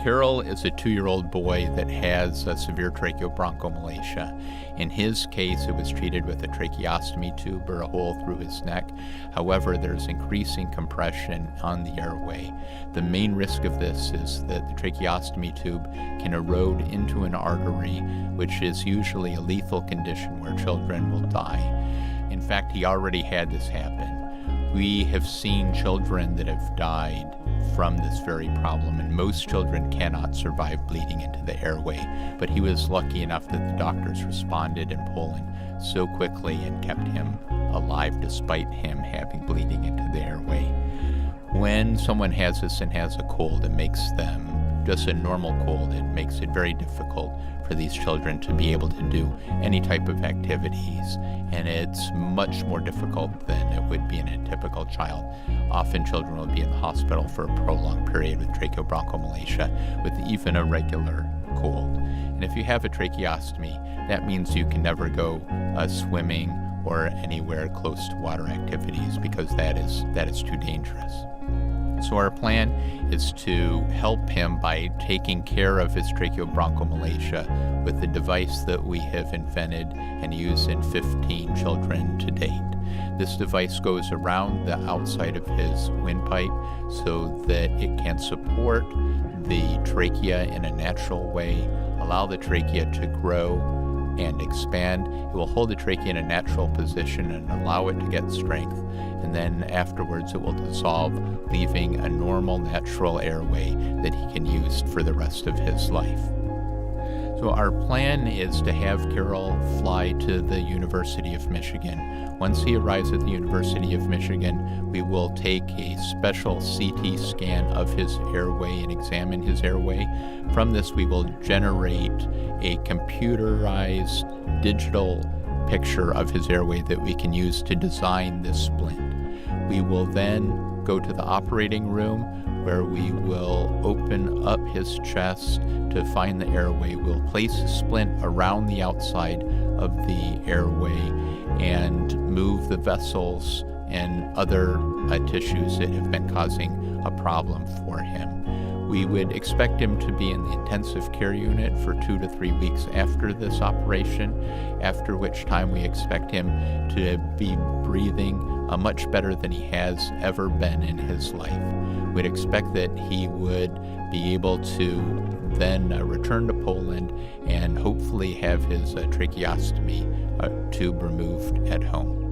Karol is a 2-year-old boy that has a severe tracheobronchomalacia. In his case, it was treated with a tracheostomy tube or a hole through his neck. However, there's increasing compression on the airway. The main risk of this is that the tracheostomy tube can erode into an artery, which is usually a lethal condition where children will die. In fact, he already had this happen. We have seen children that have died from this very problem, and most children cannot survive bleeding into the airway. But he was lucky enough that the doctors responded in Poland so quickly and kept him alive despite him having bleeding into the airway. When someone has this and has a cold, it makes them just a normal cold. It makes it very difficult for these children to be able to do any type of activities, and it's much more difficult than it would be in a typical child. Often children will be in the hospital for a prolonged period with tracheobronchomalacia with even a regular cold. And if you have a tracheostomy, that means you can never go swimming or anywhere close to water activities because that is too dangerous. So our plan is to help him by taking care of his tracheobronchomalacia with the device that we have invented and used in 15 children to date. This device goes around the outside of his windpipe so that it can support the trachea in a natural way, allow the trachea to grow and expand. It will hold the trachea in a natural position and allow it to get strength. And then afterwards it will dissolve, leaving a normal, natural airway that he can use for the rest of his life. So our plan is to have Karol fly to the University of Michigan. Once he arrives at the University of Michigan, we will take a special CT scan of his airway and examine his airway. From this, we will generate a computerized digital picture of his airway that we can use to design this splint. We will then go to the operating room where we will open up his chest to find the airway. We'll place a splint around the outside of the airway and move the vessels and other tissues that have been causing a problem for him. We would expect him to be in the intensive care unit for 2 to 3 weeks after this operation, after which time we expect him to be breathing much better than he has ever been in his life. We'd expect that he would be able to then return to Poland and hopefully have his tracheostomy tube removed at home.